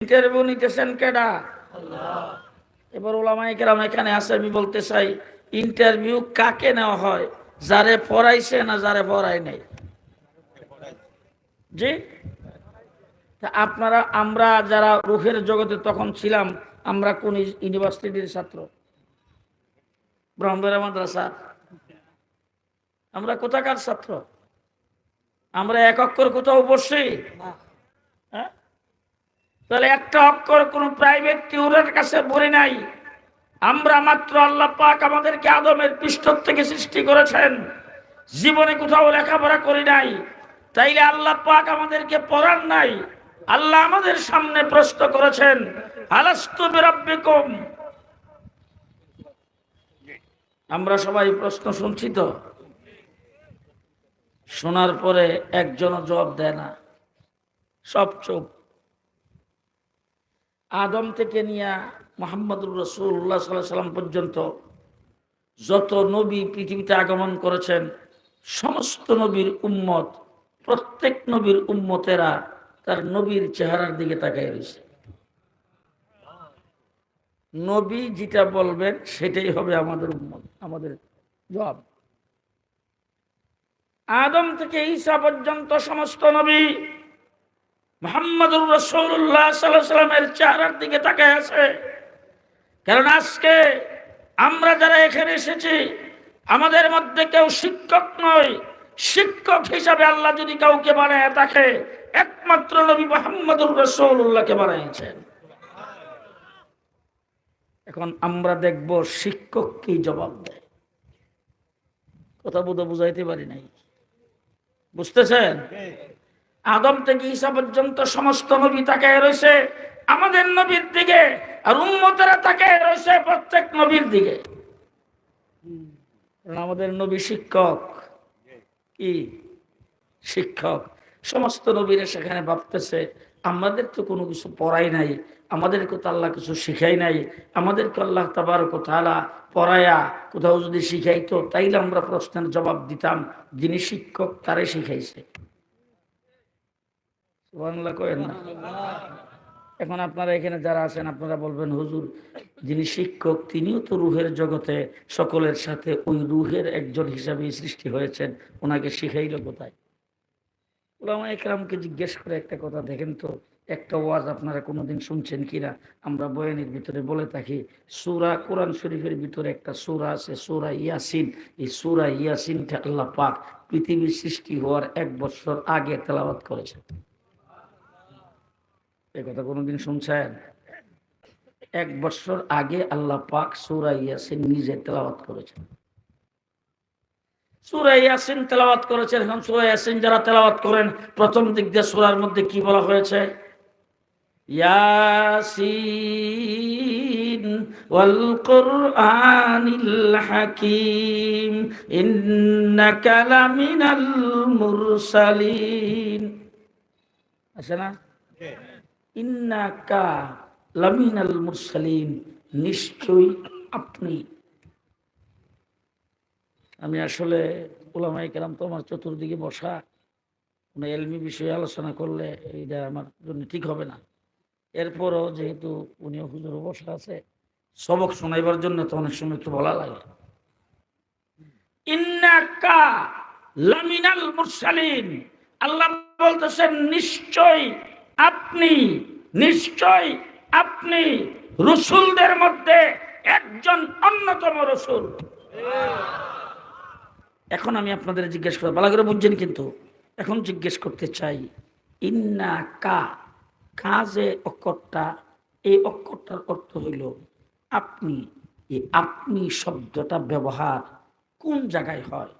Interview নিতেছেন কেডা? এবার ওলামায়ে কেরাম এখানে আছে, আমি বলতে চাই ইন্টারভিউ কাকে নেওয়া হয়? যারে পড়াইছে না যারে পড়ায় নাই? জি, আপনারা আমরা যারা রুহের জগতে তখন ছিলাম, আমরা কোন ইউনিভার্সিটির ছাত্র? ব্রহ্মপুরা মাদ্রাসা। আমরা কোথাকার ছাত্র? আমরা এক অক্ষর কোথাও পড়ছি? হ্যাঁ, তাহলে একটা অক্ষর কোন প্রাইভেট টিউরের কাছে পড়ি নাই। আমরা মাত্র আল্লাহ পাক আমাদেরকে আদমের পৃষ্ঠ থেকে সৃষ্টি করেছেন, জীবনে কোথাও লেখাপড়া করি নাই। তাইলে আল্লাহ পাক আমাদেরকে পড়ান নাই। আল্লাহ আমাদের সামনে প্রশ্ন করেছেন, আলাস্তু বিরাব্বিকুম। আমরা সবাই প্রশ্ন শুনছি তো, শোনার পরে একজনও জবাব দেয় না, সব চুপ। আদম থেকে নিয়ে মুহাম্মদুর রাসূলুল্লাহ সাল্লাল্লাহু আলাইহি সাল্লাম পর্যন্ত যত নবী পৃথিবীতে আগমন করেছেন, সমস্ত নবীর উম্মত, প্রত্যেক নবীর উম্মতেরা তার নবীর চেহারার দিকে তাকিয়ে রয়েছে। নবী যেটা বলবেন সেটাই হবে আমাদের উম্মত, আমাদের জবাব। আদম থেকে ঈসা পর্যন্ত সমস্ত নবী মুহাম্মদুর রাসূলুল্লাহ সাল্লাল্লাহু আলাইহি সাল্লামের চেহারার দিকে তাকিয়ে আছে। কারণ আজকে আমরা যারা এখানে এসেছি, আমাদের মধ্যে কেউ শিক্ষক নয়। শিক্ষক হিসাবে আল্লাহ যদি কাউকে বানায় থাকে, একমাত্র নবী মুহাম্মদুর রাসূলুল্লাহকে বানাইছেন। এখন আমরা দেখব শিক্ষক কি জবাব দেয়। কথা বুঝাইতে পারি নাই, বুঝতেছেন? আদম থেকে ঈসা পর্যন্ত সমস্ত নবী তাকায় রয়েছে আমাদের নবীর দিকে, আর উম্মতেরা তাকায় রয়েছে প্রত্যেক নবীর দিকে। আমাদের নবী শিক্ষক। কি শিক্ষক? সমস্ত নবীরা সেখানে ভাবতেছে, আমাদের তো কোনো কিছু পড়াই নাই, আমাদেরকে তো আল্লাহ কিছু শিখাই নাই, আমাদেরকে আল্লাহ তাবারক ওয়া তাআলা পড়ায়া কোথাও যদি শিখাইতো তাইলে আমরা প্রশ্নের জবাব দিতাম। যিনি শিক্ষক তারে শিখাইছে। সুবহানাল্লাহ কইেন না? এখন আপনারা এখানে যারা আছেন, আপনারা বলবেন, হুজুর যিনি শিক্ষক তিনিও তো রুহের জগতে সকলের সাথে ওই রুহের একজন হিসাবে সৃষ্টি হয়েছেন, ওনাকে শিখাইল কোথায়? ওলামায়ে কেরামকে জিজ্ঞেস করে একটা কথা দেখেন তো, একটা ওয়াজ আপনারা কোনোদিন শুনছেন কিনা? আমরা বয়ানের ভিতরে বলে থাকি, সূরা কোরআন শরীফের ভিতরে একটা সূরা আছে, সূরা ইয়াসিন। এই সূরা ইয়াসিনটা আল্লাহ পাক পৃথিবীর সৃষ্টি হওয়ার 1 বছর আগে তেলাওয়াত করেছেন। এই কথা কোনোদিন শুনছেন? 1 বছর আগে আল্লাহ পাক সূরা ইয়াসিন নিজে তেলাওয়াত করেছেন। সূরা ইয়াসিন তেলাওয়াত করেছেন। এখন সূরা ইয়াসিন যারা তেলাওয়াত করেন, প্রথম দিক দিয়ে সূরার মধ্যে কি বলা হয়েছে? ইয়াসিন ওয়াল কুরআনিল হাকীম ইন্নাকা লামিনাল মুরসালিন। আছে না? ইন্নাকা লামিনাল মুরসালিন, নিশ্চয়ই আপনি। আমি আসলে ওলামায়ে কেরাম তো আমার চতুর্দিকে বসা, কোনো এলমি বিষয়ে আলোচনা করলে এইটা আমার জন্য ঠিক হবে না। এরপরও যেহেতু উনিও হুজুর বসা আছে, সবক শোনাইবার জন্য তো অনেক সময় একটু বলা লাগে। ইন্নাকা লামিনাল মুরসালিন, আল্লাহ বলতেছেন নিশ্চয় আপনি, নিশ্চয় আপনি রসুলদের মধ্যে একজন অন্যতম রসুল। এখন আমি আপনাদের জিজ্ঞেস করব, ভালো করে বুঝছেন কিন্তু, এখন জিজ্ঞেস করতে চাই, ইন্নাকা, কাজে অক্ষরটা, এই অক্ষরটার অর্থ হইল আপনি। এই আপনি শব্দটা ব্যবহার কোন জায়গায় হয়?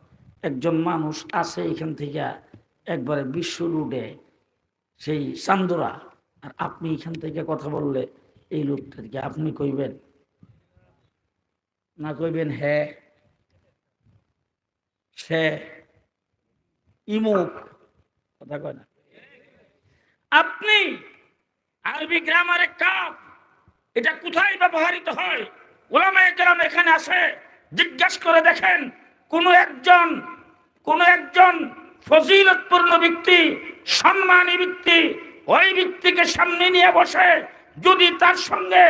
একজন মানুষ আছে এখান থেকে একবারে বিশ্ব রোডে, সেই চান্দুরা, আর আপনি এখান থেকে কথা বললে এই লোকটাকে আপনি কইবেন না কইবেন হ্যাঁ সে ইমুক? কথা কয় না। আপনি আরবি গ্রামারে কাপ, এটা কোথায় ব্যবহৃত হয়? ওলামায়ে কেরাম এখানে আছে, জিজ্ঞাসা করে দেখেন কোন একজন ফজিলতপূর্ণ ব্যক্তি, সম্মানী ব্যক্তি ওই ব্যক্তিকে সামনে নিয়ে বসে যদি তার সঙ্গে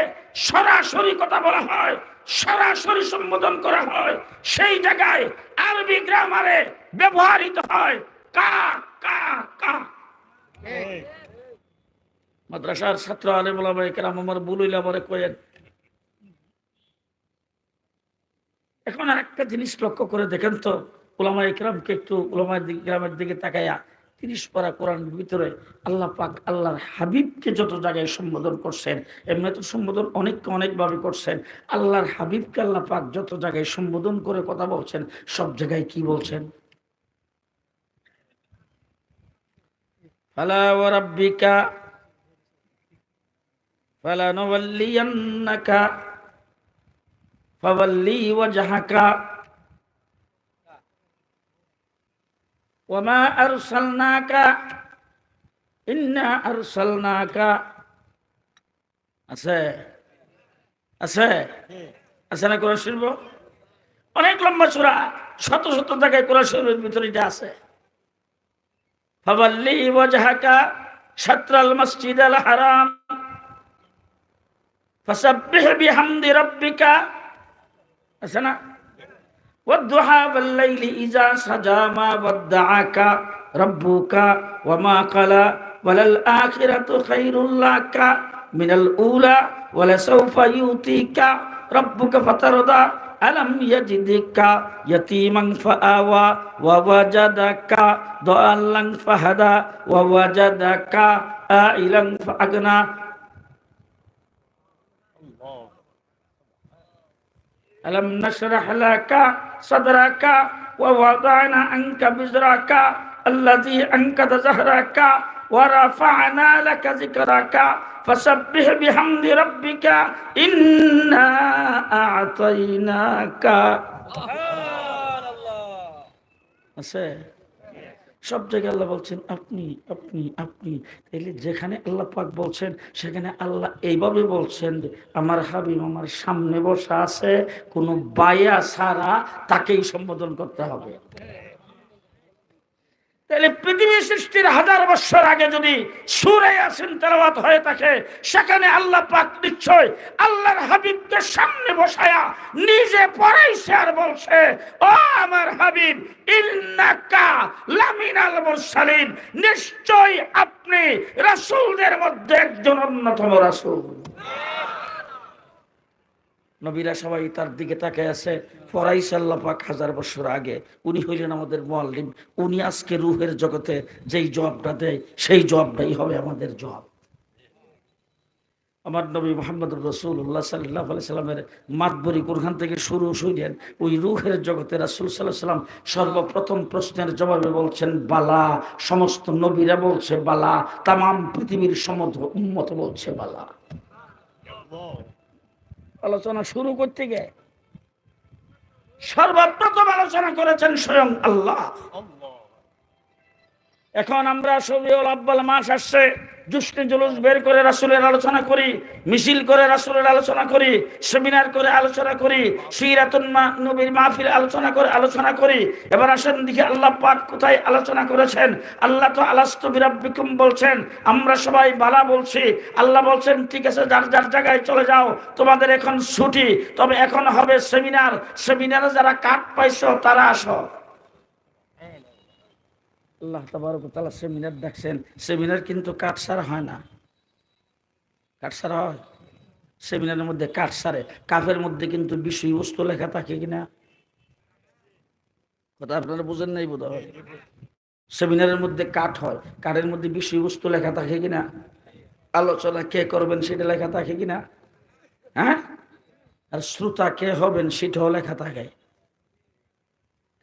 সরাসরি কথা বলা হয়, সরাসরি সম্বোধন করা হয়, সেই জায়গায় আরবি গ্রামারে ব্যবহৃত হয় কা কা কা। মাদ্রাসার ছাত্র আলেম ওলামা কেরাম আমার বুলইলা আমারে কয়েন। এখন আর একটা জিনিস লক্ষ্য করে দেখেন তো, ওলামা ইকরামকে একটু ওলামা গ্রামের দিকে তাকাইয়া 30 পারা কোরআনের ভিতরে আল্লাহ পাক আল্লাহর হাবিবকে যত জায়গায় সম্বোধন করছেন, এমনি তো সম্বোধন অনেককে অনেকভাবে করছেন, আল্লাহর হাবিবকে আল্লাহ পাক যত জায়গায় সম্বোধন করে কথা বলছেন, সব জায়গায় কি বলছেন? ফালা ওয়া রাব্বিকা ফালানুওয়াল্লিয়ান্নাকা ফাওয়াল্লি ওয়াজহাকা ওয়ামা আরসালনাকা ইন্না আরসালনাকা। আছে আছে আছে না কোরআন শরীফ? অনেক লম্বা সূরা, শত শত জায়গায় কোরআন শরীফের ভিতরে এটা আছে। ফাওয়াল্লি ওয়াজহাকা শাতরাল মাসজিদাল হারাম ফাসাব্বিহ বিহামদি রাব্বিকা। আছে না? والضحى والليل إذا سجى ما ودعك ربك وما قلى وللآخرة خير لك من الأولى ولسوف يؤتيك ربك فترضى ألم يجدك يتيما فآوى ووجدك ضالا فهدى ووجدك عائلا فأغنى ألم نشرح لك صدرك ووضعنا عنك وزرك الذي أنقض ظهرك ورفعنا لك ذكرك فسبح بحمد ربك إنا أعطيناك। আছে সব জায়গায় আল্লাহ বলছেন আপনি আপনি আপনি। তাইলে যেখানে আল্লাহ পাক বলছেন সেখানে আল্লাহ এইভাবে বলছেন, আমার হাবিব আমার সামনে বসা আছে, কোনো বায়া ছাড়া তাকেই সম্বোধন করতে হবে। তাহলে পৃথিবী সৃষ্টির 1000 বছর আগে যদি সূরা ইয়াসিন তেলাওয়াত হয়ে থাকে, সেখানে আল্লাহ পাক নিশ্চয় আল্লাহর হাবিবকে সামনে বসায়া নিজে পড়াইছে আর বলছে, ও আমার হাবিব ইন্নাকা লামিনাল মুরসালিন, নিশ্চয় আপনি রাসূলদের মধ্যে একজন অন্যতম রাসূল। নবীরা সবাই তার দিকে তাকিয়ে আছে, পড়াইছে আল্লাহ পাক 1000 বছর আগে। উনি হইলেন আমাদের মুআল্লিম। উনি আজকে রূহের জগতে যেই জবাবটা দেয়, সেই জবাবটাই হবে আমাদের জবাব। আমার নবী মুহাম্মদুর রাসূলুল্লাহ সাল্লাল্লাহু আলাইহি সাল্লামের মাতবরি কোরআন থেকে শুরু হইলেন ওই রূহের জগতে রাসূল সাল্লাল্লাহু আলাইহি সাল্লাম সর্বপ্রথম প্রশ্নের জবাবে বলছেন বালা। সমস্ত নবীরা বলছে বালা, তামাম পৃথিবীর সমস্ত উম্মত বলছে বালা। আলোচনা শুরু করতে গিয়ে সর্বপ্রথম আলোচনা করেছেন স্বয়ং আল্লাহ। এখন আমরা শরীয়ুল আব্বাল মাস আসছে, জুসনে জুলুস বের করে রাসূলের আলোচনা করি, মিছিল করে রাসূলের আলোচনা করি, সেমিনার করে আলোচনা করি, সিরাতুন নবীর মাহফিল আলোচনা করি। এবার আসেন দেখি আল্লাহ পাক কোথায় আলোচনা করেছেন। আল্লাহ তো আলাস্তু বিরাব্বিকুম বলছেন, আমরা সবাই বালা বলছি। আল্লাহ বলছেন ঠিক আছে, যার যার জায়গায় চলে যাও, তোমাদের এখন ছুটি, তবে এখন হবে সেমিনার। সেমিনারে যারা কাট পাইছো তারা আসো। আল্লাহ তাবারক ওয়া তাআলা সেমিনার ডাকছেন। সেমিনার কিন্তু কাঠ ছাড়া হয় না। কাঠ ছাড়া হয়? সেমিনারের মধ্যে কাঠ ছাড়ে। কাফের মধ্যে কিন্তু বিষয়বস্তু লেখা থাকে কিনা? কথা আপনারা বুঝেন নাই বোধ হয়। সেমিনারের মধ্যে কাঠ হয়, কাঠের মধ্যে বিষয়বস্তু লেখা থাকে কিনা? আলোচনা কে করবেন সেটা লেখা থাকে কিনা? হ্যাঁ, আর শ্রোতা কে হবেন সেটাও লেখা থাকে।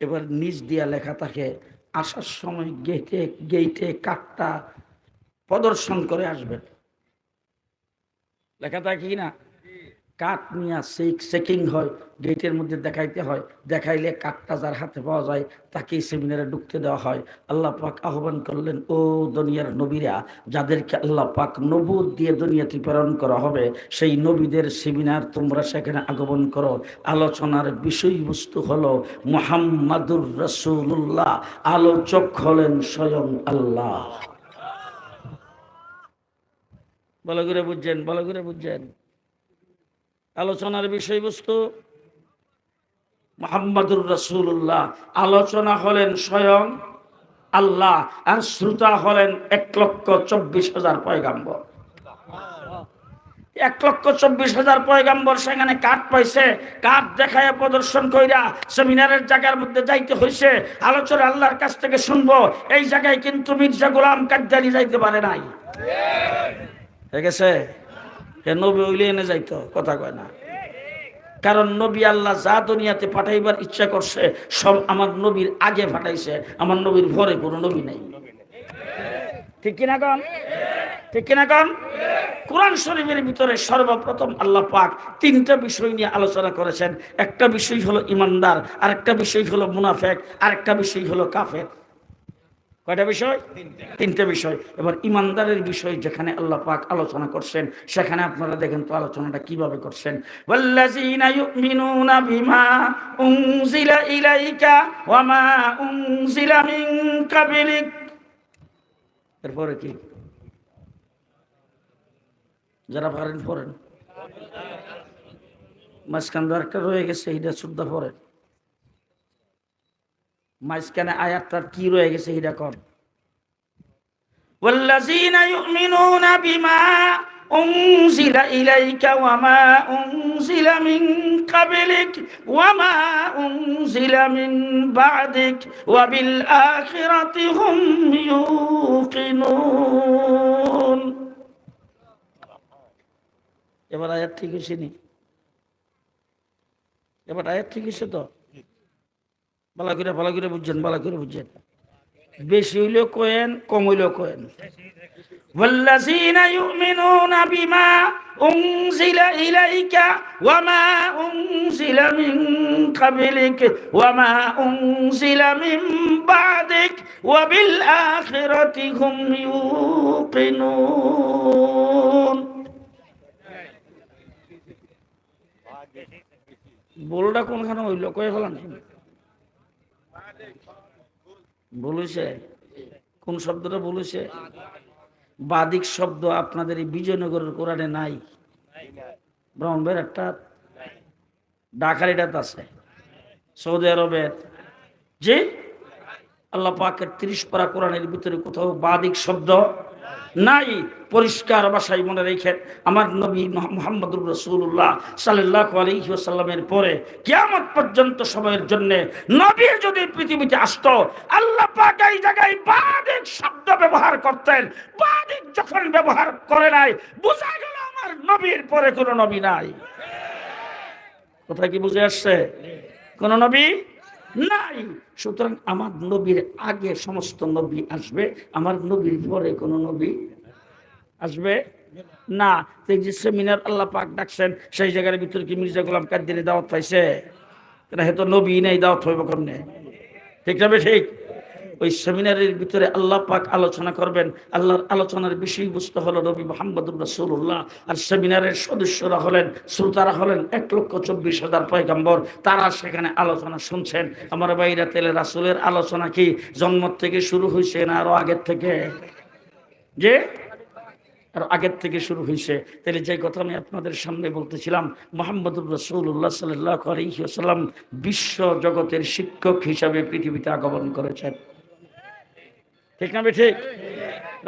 এবার নিচ দিয়া লেখা থাকে, আসার সময় গেইটে কাঠটা প্রদর্শন করে আসবেন। লেখা থাকে কিনা? কাঠ নিয়ে চেকিং হয়, গেটের মধ্যে দেখাইতে হয়। দেখাইলে কাঠটা যার হাতে পাওয়া যায় তাকেই সেমিনারে ঢুকতে দেওয়া হয়। আল্লাহ পাক আহ্বান করলেন, ও দুনিয়ার নবীরা, যাদেরকে আল্লাহ পাক নবুয়ত দিয়ে দুনিয়াতে প্রেরণ করা হবে, সেই নবীদের সেমিনার তোমরা সেখানে আগমন করো। আলোচনার বিষয়বস্তু হলো মুহাম্মাদুর রাসূলুল্লাহ, আলোচক হলেন স্বয়ং আল্লাহ। ভালো করে বুঝছেন, ভালো করে বুঝছেন। আলোচনার বিষয়বস্তু মুহাম্মাদুর রাসূলুল্লাহ। আলোচনা হলেন স্বয়ং আল্লাহ, আর শ্রোতা হলেন 1,24,000 পয়গাম্বর। 1,24,000 পয়গাম্বর সেখানে কাঠ পাইছে, কাঠ দেখায় প্রদর্শন কইরা সেমিনারের জায়গার মধ্যে যাইতে হয়েছে, আলোচনা আল্লাহর কাছ থেকে শুনবো। এই জায়গায় কিন্তু মির্জা গোলাম কাদ্দারি যাইতে পারে নাই, ঠিক আছে? হে নবী হইলে এনে যাইতো, কথা কয় না। কারণ নবী আল্লাহ যা দুনিয়াতে পাঠাইবার ইচ্ছা করছে সব আমার নবীর আগে পাঠাইছে, আমার নবীর পরে কোনো নবী নাই। ঠিক কিনা কন? ঠিক কিনা কন? কোরআন শরীফের ভিতরে সর্বপ্রথম আল্লাহ পাক তিনটা বিষয় নিয়ে আলোচনা করেছেন। একটা বিষয় হলো ইমানদার, আর একটা বিষয় হলো মুনাফেক, আর একটা বিষয় হলো কাফের। কয়টা বিষয়? তিনটা বিষয়। এবার ইমানদারের বিষয় যেখানে আল্লাহ পাক আলোচনা করছেন, সেখানে আপনারা দেখেন তো আলোচনাটা কিভাবে করছেন। ওয়াল্লাযীনা ইউমিনুনা বিমা উনজিলা ইলাইকা ওয়া মা উনজিলা মিন ক্বাবলিক। এরপরে কি? যারা পারেন পড়েন, মাঝখান একটা রয়ে গেছে, এটা শুদ্ধ পড়েন। মাঝখানে আয়াতটার কি রয়ে গেছে এটা কর। ওয়াল্লাযীনা ইউমিনুনা বিমা উনজিলা ইলাইকা ওয়া মা উনজিলা মিন ক্বাবলিক ওয়া মা উনজিলা মিন বা'দিক ওয়া বিল আখিরাতি হুম ইউকিনুন। এবার আয়াত ঠিক হয়েছে নি? এবার আয়াত ঠিক হয়েছে তো? ভালো করে বুঝছেন, ভালো করে বুঝছেন। বেশি হইলেও কোয়েন, কম হইলেও কোয়েন। ওয়াল্লাযীনা ইউমিনুনা বিমা উনজিলা ইলাইকা ওয়া মা উনজিলা মিন ক্বাবলিক ওয়া মা উনজিলা মিন বা'দিক ওয়া বিল আখিরাতি হুম ইউকিনুন। বলটা কোনখানে হইল কয়ে ফেলান? বলেছে কোন শব্দটা বলেছে? বাদিক শব্দ আপনাদের এই বিজয়নগরের কোরআনে নাই। ব্রাহ্মণবাড়ির একটা, ঢাকার এটা আছে, সৌদি আরবের যে আল্লাহ পাকের 30 পারা কোরআনের ভিতরে কোথাও বাদিক শব্দ নাই। পরিষ্কার ভাষায় মনে রেখেন, আমার নবী মুহাম্মদুর রাসূলুল্লাহ সাল্লাল্লাহু আলাইহি ওয়াসাল্লামের পরে কিয়ামত পর্যন্ত সময়ের জন্য নবী যদি পৃথিবীতে আসতো, আল্লাহ পাক এই জায়গায় বাদিক শব্দ ব্যবহার করতেন। বাদিক যখন ব্যবহার করে নাই, বোঝা গেল আমার নবীর পরে কোনো নবী নাই। কথা কি বুঝে আসছে? কোন নবী নাই। সুতরাং আমার নবীর আগে সমস্ত নবী আসবে, আমার নবীর পরে কোন নবী আসবে না। এই যে সেমিনার আল্লাহ পাক ডাকছেন, সেই জায়গার ভিতরে কি মির্জা গোলাম কাদ্দারি দাওয়াত পাইছে? হয়তো নবী নেই, দাওয়াত হইব কেমনে? ঠিক না? ঠিক। ওই সেমিনারের ভিতরে আল্লাহ পাক আলোচনা করবেন। আল্লাহর আলোচনার বিষয়বস্তু হলো নবী মুহাম্মদুর রাসূলুল্লাহ, আর সেমিনারের সদস্যরা হলেন, শ্রোতারা হলেন 1,24,000 পয়গম্বর। তারা সেখানে আলোচনা শুনছেন। আমার ভাইরা, তেলে রাসূলের আলোচনা কি জন্ম থেকে শুরু হয়েছে না আরো আগের থেকে? যে আর আগের থেকে শুরু হয়েছে। তাহলে যে কথা আমি আপনাদের সামনে বলতেছিলাম, মুহাম্মদুর রাসূলুল্লাহ সাল্লাল্লাহু আলাইহি ওয়াসাল্লাম বিশ্ব জগতের শিক্ষক হিসাবে পৃথিবীতে আগমন করেছেন। ঠিক না? ঠিক।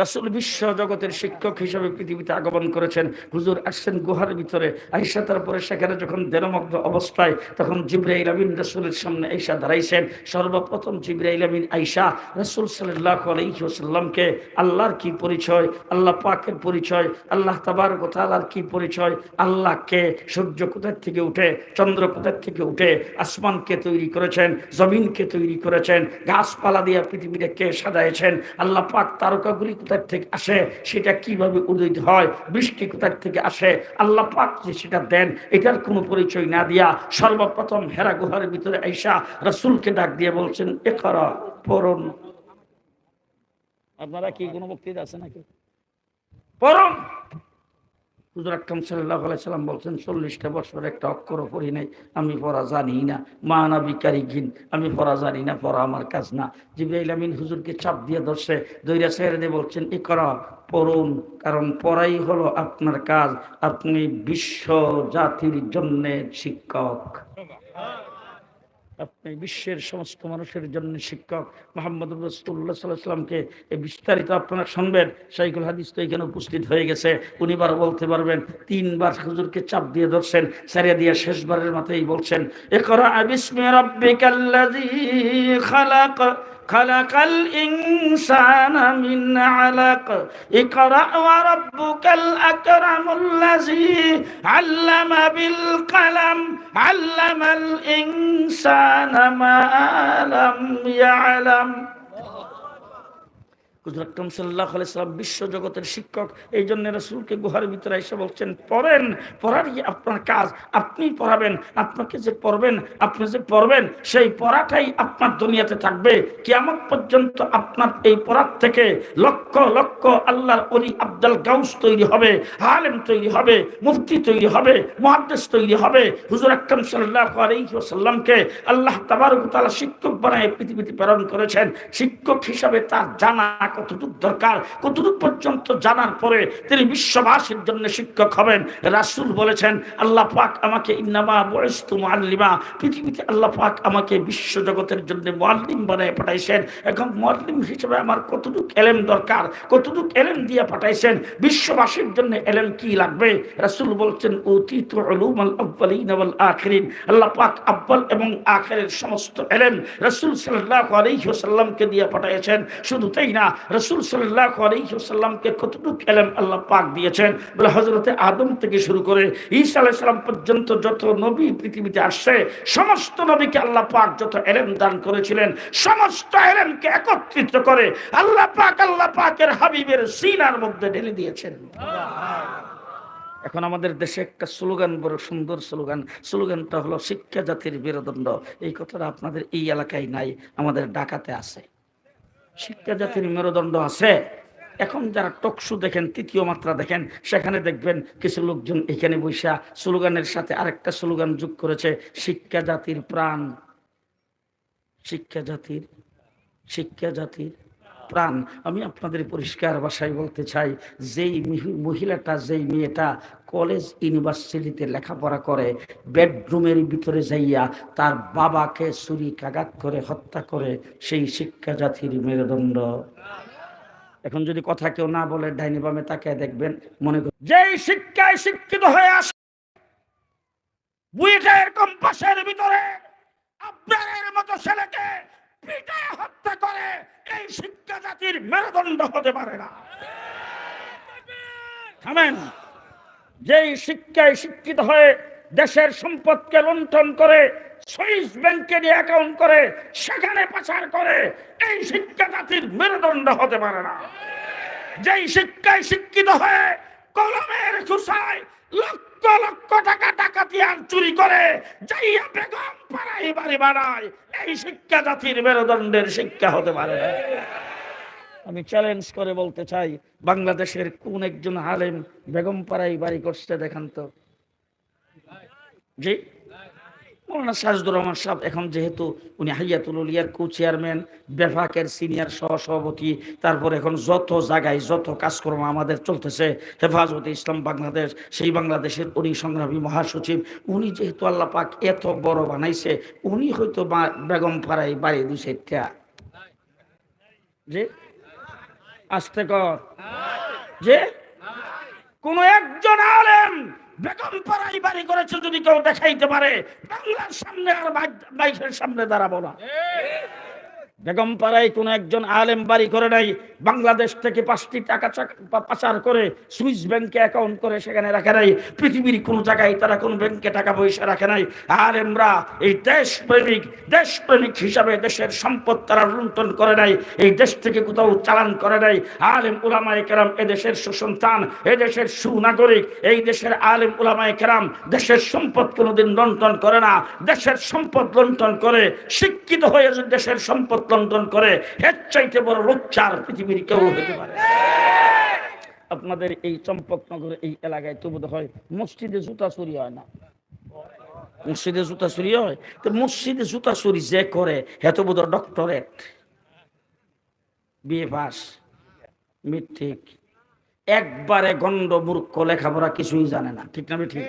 রাসূল বিশ্ব জগতের শিক্ষক হিসেবে পৃথিবীতে আগমন করেছেন। হুজুর আসছেন গুহার ভিতরে, আয়েশা তারপরে সেখানে যখন দেনমগ্ন অবস্থায়, তখন জিবরাইল আমিন রাসূলের সামনে আয়েশা দাঁড়াইছেন। সর্বপ্রথম জিবরাইল আমিন আয়েশা রাসূল সাল্লাল্লাহু আলাইহি ওয়াসাল্লামকে আল্লাহর কি পরিচয়, আল্লাহ পাকের পরিচয়, আল্লাহ তাবারক ওয়া তাআলার কি পরিচয়, আল্লাহকে, সূর্য কোথা থেকে উঠে, চন্দ্র কোথা থেকে উঠে, আসমানকে তৈরি করেছেন, জমিনকে তৈরি করেছেন, গাছপালা দিয়ে পৃথিবীতে কে সাজাইছেন, আল্লাহ পাক তারকাগুলি কোথার থেকে আসে, সেটা কিভাবে উদিত হয়, বৃষ্টি কোথার থেকে আসে, আল্লাহ পাক যে সেটা দেন, এটার কোনো পরিচয় না দিয়া সর্বপ্রথম হেরা গুহার ভিতরে আয়েশা রাসূলকে ডাক দিয়ে বলছেন, ইকরা, পড়ুন। আপনারা কি কোনো বক্তৃতা আছে নাকি? পড়ুন। হুজুর আকরাম সাল্লাল্লাহু আলাইহি সাল্লাম বলছেন 40টা বছর একটা অক্ষরও পড়ি নাই, আমি পড়া জানি না, মা না বিকারিগিন, আমি পড়া জানি না, পড়া আমার কাজ না। জিবরাইল আমিন হুজুরকে চাপ দিয়ে ধরছে, দইরা ছেড়ে দিয়ে বলছেন ইকরা, পড়ুন, কারণ পড়াই হলো আপনার কাজ, আপনি বিশ্ব জাতির জন্য শিক্ষক, আপনি বিশ্বের সমস্ত মানুষের জন্য শিক্ষক। মুহাম্মদুর রাসূলুল্লাহ সাল্লাল্লাহু আলাইহি ওয়াসাল্লামকে এই বিস্তারিত আপনারা শুনবেন। শাইখুল হাদিস তো এখানে উপস্থিত হয়ে গেছে, উনি বার বলতে পারবেন। 3বার হুজুরকে চাপ দিয়ে ধরছেন, সারিয়া দিয়ে শেষবারের মাথায় বলছেন ইকরা বিসমি রাব্বিকাল্লাযী খালাক খালাকাল ইনসানা মিন আলাক ইকরা ওয়া রাব্বুকাল আকরামুল্লাযী আল্লামা বিল কলম আল্লামাল ইনসানা মা লাম ইয়ালাম। হুজুর আকরাম সাল্লাল্লাহু আলাইহি সাল্লাম বিশ্ব জগতের শিক্ষক, এই জন্য রাসূলকে গুহার ভিতরে এসে বলছেন পড়েন, পড়ারই আপনার কাজ, আপনি পড়াবেন, আপনাকে যে পড়বেন, আপনি যে পড়বেন সেই পড়াটাই আপনার দুনিয়াতে থাকবে কিয়ামত পর্যন্ত। আপনার এই পড়ার থেকে লক্ষ লক্ষ আল্লাহর ওলি আব্দুল গাউস তৈরি হবে, আলেম তৈরি হবে, মুফতি তৈরি হবে, মুহাদ্দিস তৈরি হবে। হুজুর আকরাম সাল্লাল্লাহু আলাইহি ওয়াসাল্লামকে আল্লাহ তাবারক ওয়া তাআলা শিক্ষক বানায় পৃথিবীতে প্রেরণ করেছেন। শিক্ষক হিসাবে তার জানা কতটুকু দরকার, কতটুকু পর্যন্ত জানার পরে তিনি বিশ্ববাসীর জন্য শিক্ষক হবেন। রাসূল বলেছেন আল্লাহ পাক আমাকে ইন্নামা বুইসতু মুআল্লিমা, পৃথিবীতে আল্লাহ পাক আমাকে বিশ্ব জগতের জন্য মুআল্লিম বানায় পাঠাইছেন। এখন মুআল্লিম হিসেবে আমার কতটুকু ইলম দরকার, কতটুকু ইলম দিয়ে পাঠাইছেন, বিশ্ববাসীর জন্য ইলম কি লাগবে। রাসূল বলছেন উতিতু উলুমাল আউয়ালিন ওয়াল আখিরিন, আল্লাহ পাক আউয়াল এবং আখিরের সমস্ত ইলম রাসূল সাল্লাল্লাহু আলাইহি ওয়াসাল্লামকে দিয়ে পাঠাইছেন। শুধু তাই না, রাসূল সাল্লাল্লাহু আলাইহি ওয়াসাল্লামকে কতটুকু ইলম আল্লাহ পাক দিয়েছেন বলে হযরতে আদম থেকে শুরু করে ঈসা আলাইহিস সালাম পর্যন্ত যত নবী পৃথিবীতে আসছে সমস্ত নবীকে আল্লাহ পাক যত ইলম দান করেছিলেন সমস্ত ইলমকে একত্রিত করে আল্লাহ পাকের হাবিবের সিনার মধ্যে ঢেলে দিয়েছেন। এখন আমাদের দেশে একটা স্লোগান, বড় সুন্দর স্লোগান, স্লোগানটা হলো শিক্ষা জাতির মেরুদণ্ড। এই কথাটা আপনাদের এই এলাকায় নাই, আমাদের ঢাকাতে আছে। শিক্ষা জাতির মেরুদণ্ড আছে। এখন যারা টকশো দেখেন, তৃতীয় মাত্রা দেখেন, সেখানে দেখবেন কিছু লোকজন এখানে বৈশা স্লোগানের সাথে আরেকটা স্লোগান যোগ করেছে, শিক্ষা জাতির প্রাণ, শিক্ষা জাতির, শিক্ষা জাতির প্রাণ। আমি আপনাদের পরিষ্কার ভাষায় বলতে চাই, যেই মহিলাটা, যেই মেয়েটা কলেজ ইউনিভার্সিটিতে লেখাপড়া করে, বেডরুমের ভিতরে যাইয়া তার বাবাকে ছুরিকাঘাত করে হত্যা করে, সেই শিক্ষা জাতির মেরুদণ্ড। এখন যদি কথা কেউ না বলে ডাইনি বামে তাকিয়ে দেখবেন, মনে করেন যেই শিক্ষায় শিক্ষিত হয়ে আসে বুয়েটের কম্পাসের ভিতরে আপনার মতো ছেলেকে পিটায় হত্যা করে, এই শিক্ষা জাতির মেরুদণ্ড হতে পারে না। থামেন। যেই শিক্ষায় শিক্ষিত হয়ে দেশের সম্পদকে লুণ্ঠন করে, সুইস ব্যাংকে দিয়ে অ্যাকাউন্ট করে, সেখানে পাচার করে, এই শিক্ষা জাতির মেরুদণ্ড হতে পারে না। যেই শিক্ষায় শিক্ষিত হয়ে কলমের খোসায় লক্ষ লক্ষ টাকা ডাকাতি আর চুরি করে যাইয়া বেগম পাড়াই বাড়ি বানায়, এই শিক্ষা জাতির মেরুদণ্ডের শিক্ষা হতে পারে না। আমি চ্যালেঞ্জ করে বলতে চাই, বাংলাদেশের কোন একজন আলেম বেগম পাড়াই বাড়ি করতে দেখান তো। জি, মৌলানা সাজদুর রহমান সাহেব এখন যেহেতু উনি হাইয়াতুল উলিয়ার কো চেয়ারম্যান, বেফাকের সিনিয়র সহসভাপতি, তারপর এখন যত জায়গায় যত কাজকর্ম আমাদের চলতেছে, হেফাজতে ইসলাম বাংলাদেশ, সেই বাংলাদেশের উনি সংগ্রামী মহাসচিব। উনি যেহেতু আল্লাহ পাক এত বড় বানাইছে, উনি হয়তো বেগম পাড়াই বাড়ি দুই চারটা। যে আস্তে কর, যে কোন একজন আলেম বেগম পাড়াই বাড়ি করেছে যদি কেউ দেখাইতে পারে, বাংলার সামনে আর বাইশের সামনে দাঁড়াবো না। বেগম পাড়ায় কোন একজন আলেম বাড়ি করে নাই, বাংলাদেশ থেকে 5টি টাকা পাচার করে সুইস ব্যাংকে অ্যাকাউন্ট করে সেখানে রাখে নাই, পৃথিবীর কোন জায়গায় তারা কোন ব্যাংকে টাকা পয়সা রাখে নাই। আলেমরা এই দেশপ্রেমিক হিসাবে দেশের সম্পদ তারা লুণ্ঠন করে নাই, এই দেশ থেকে কোথাও চালান করে নাই। আলেম উলামায়ে কেরাম এদেশের সুসন্তান, এদেশের সুনাগরিক। এই দেশের আলেম উলামায়ে কেরাম দেশের সম্পদ কোনোদিন লুণ্ঠন করে না। দেশের সম্পদ লুণ্ঠন করে শিক্ষিত হয়ে দেশের সম্পদ লুণ্ঠন করে, এর চাইতে বড় লুচ্চার পৃথিবীর কেউ হতে পারে। আপনাদের এই চম্পকনগর এই এলাকায় তো বোধ হয় মসজিদে জুতা চুরি হয় না, মসজিদে জুতা চুরি হয়। তো মসজিদে জুতা চুরি যে করে হেত বোধ ডক্টরেট, বিএ পাস, মেট্রিক, একবারে গন্ড মূর্খ, লেখাপড়া কিছুই জানে না, ঠিক না? ঠিক।